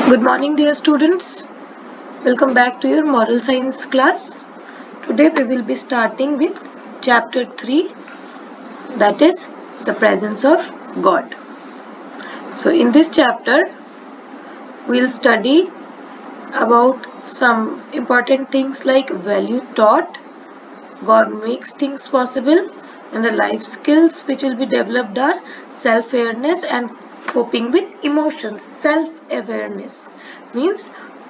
Good morning, dear students. Welcome back to your moral science class. Today we will be starting with chapter 3, that is the presence of God. So in this chapter we will study about some important things like value taught, God makes things possible, and the life skills which will be developed are self-awareness and coping with emotions. Self-awareness means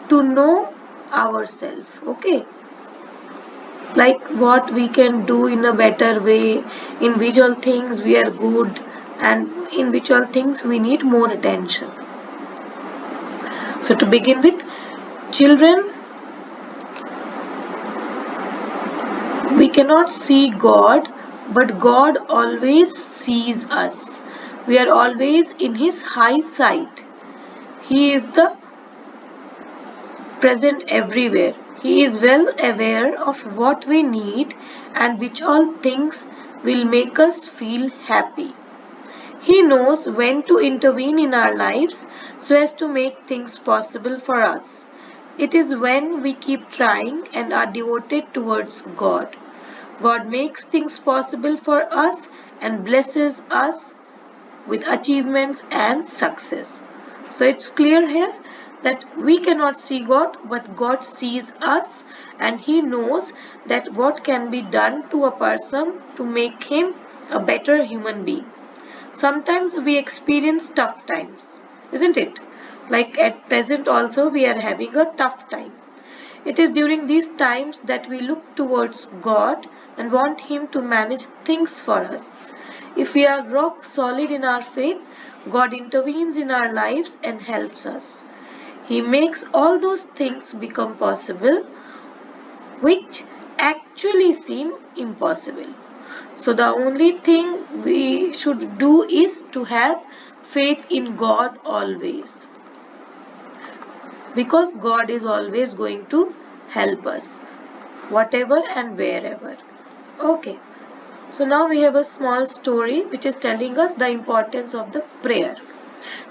to know ourselves, okay? Like what we can do in a better way, in which all things we are good, and in which all things we need more attention. So to begin with, children, we cannot see God, but God always sees us. We are always in His high sight. He is the present everywhere. He is well aware of what we need and which all things will make us feel happy. He knows when to intervene in our lives so as to make things possible for us. It is when we keep trying and are devoted towards God. God makes things possible for us and blesses us with achievements and success. So it's clear here that we cannot see God, but God sees us and He knows that what can be done to a person to make him a better human being. Sometimes we experience tough times, isn't it? Like at present also we are having a tough time. It is during these times that we look towards God and want Him to manage things for us. If we are rock solid in our faith, God intervenes in our lives and helps us. He makes all those things become possible which actually seem impossible. So the only thing we should do is to have faith in God always, because God is always going to help us, whatever and wherever. Okay, so now we have a small story which is telling us the importance of the prayer.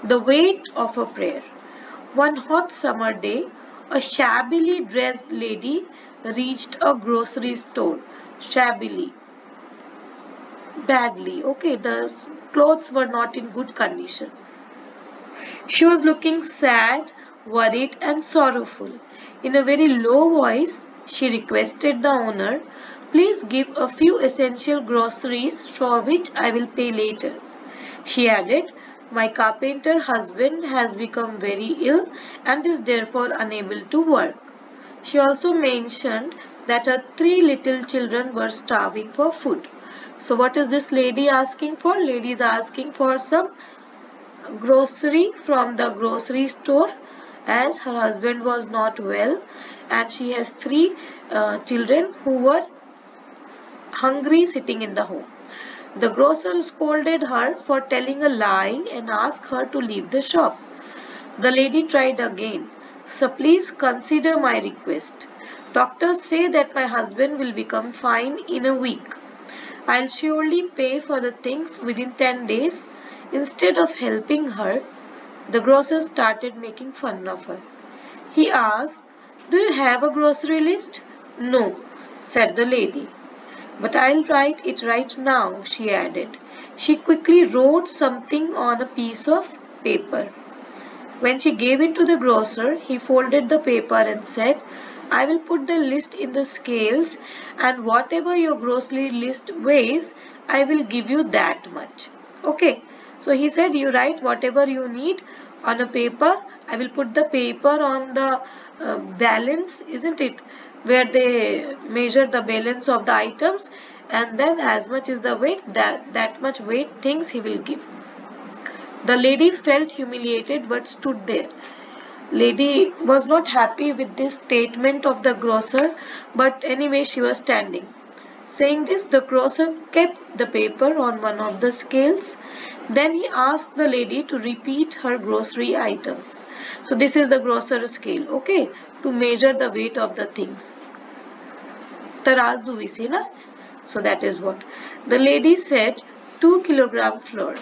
The weight of a prayer. One hot summer day, a shabbily dressed lady reached a grocery store. Shabbily, badly. Okay, the clothes were not in good condition. She was looking sad, worried, and sorrowful. In a very low voice, she requested the owner, "Please give a few essential groceries for which I will pay later." She added, "My carpenter husband has become very ill and is therefore unable to work." She also mentioned that her three little children were starving for food. So what is this lady asking for? Lady is asking for some grocery from the grocery store, as her husband was not well and she has three children who were hungry sitting in the home. The grocer scolded her for telling a lie and asked her to leave the shop. The lady tried again. "Sir, please consider my request. Doctors say that my husband will become fine in a week. I'll surely pay for the things within 10 days." Instead of helping her, the grocer started making fun of her. He asked, "Do you have a grocery list?" "No," said the lady. "But I'll write it right now," she added. She quickly wrote something on a piece of paper. When she gave it to the grocer, he folded the paper and said, "I will put the list in the scales, and whatever your grocery list weighs, I will give you that much." Okay, so he said, "You write whatever you need on a paper. I will put the paper on the balance, isn't it? Where they measure the balance of the items, and then as much is the weight, that much weight things he will give." The lady felt humiliated but stood there. Lady was not happy with this statement of the grocer, but anyway she was standing. Saying this, the grocer kept the paper on one of the scales. Then he asked the lady to repeat her grocery items. So this is the grocer scale, okay, to measure the weight of the things. Tarazu we see, na? So that is what. The lady said, 2 kilogram flour,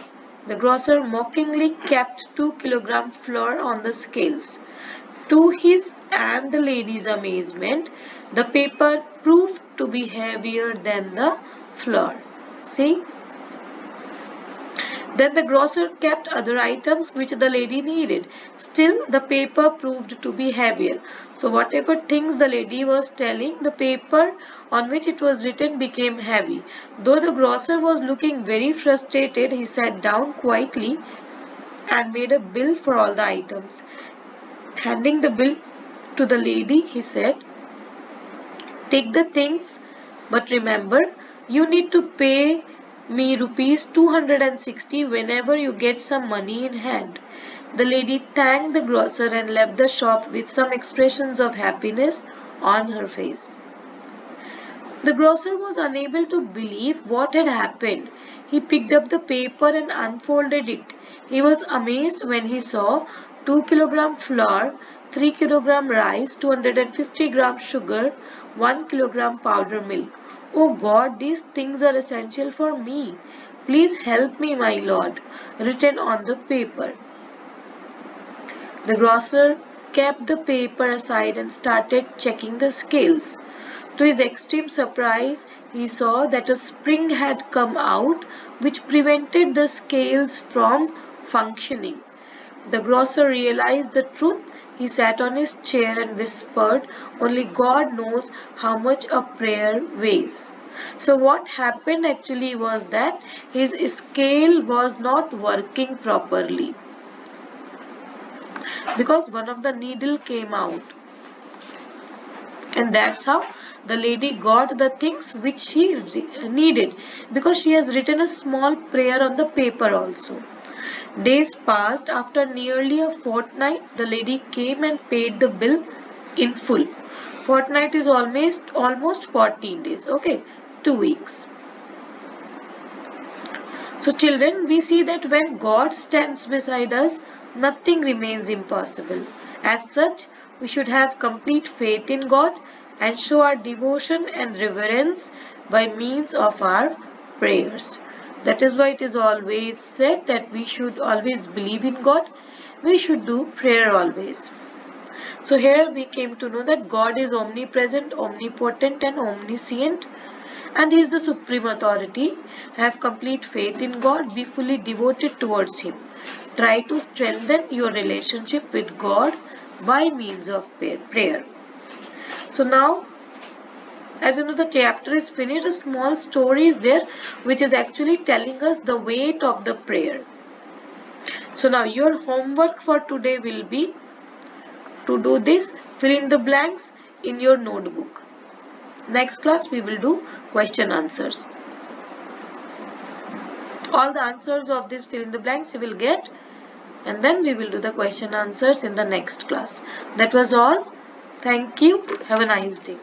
The grocer mockingly kept 2 kilogram flour on the scales. To his and the lady's amazement, the paper proved to be heavier than the flour. See? Then the grocer kept other items which the lady needed. Still, the paper proved to be heavier. So whatever things the lady was telling, the paper on which it was written became heavy. Though the grocer was looking very frustrated, he sat down quietly and made a bill for all the items. Handing the bill to the lady, he said, "Take the things, but remember, you need to pay me rupees 260 whenever you get some money in hand." The lady thanked the grocer and left the shop with some expressions of happiness on her face. The grocer was unable to believe what had happened. He picked up the paper and unfolded it. He was amazed when he saw 2 kilogram flour, 3 kilogram rice, 250 gram sugar, 1 kilogram powder milk. "Oh God, these things are essential for me. Please help me, my lord," written on the paper. The grocer kept the paper aside and started checking the scales. To his extreme surprise, he saw that a spring had come out which prevented the scales from functioning. The grocer realized the truth. He sat on his chair and whispered, "Only God knows how much a prayer weighs." So what happened actually was that his scale was not working properly because one of the needle came out. And that's how the lady got the things which she needed, because she has written a small prayer on the paper also. Days passed. After nearly a fortnight, the lady came and paid the bill in full. Fortnight is almost 14 days. Okay, 2 weeks. So children, we see that when God stands beside us, nothing remains impossible. As such, we should have complete faith in God and show our devotion and reverence by means of our prayers. That is why it is always said that we should always believe in God. We should do prayer always. So here we came to know that God is omnipresent, omnipotent and omniscient, and He is the supreme authority. Have complete faith in God. Be fully devoted towards Him. Try to strengthen your relationship with God by means of prayer. So now, as you know, the chapter is finished. A small story is there which is actually telling us the weight of the prayer. So now your homework for today will be to do this, fill in the blanks in your notebook. Next class we will do question answers. All the answers of this fill in the blanks you will get, and then we will do the question answers in the next class. That was all. Thank you. Have a nice day.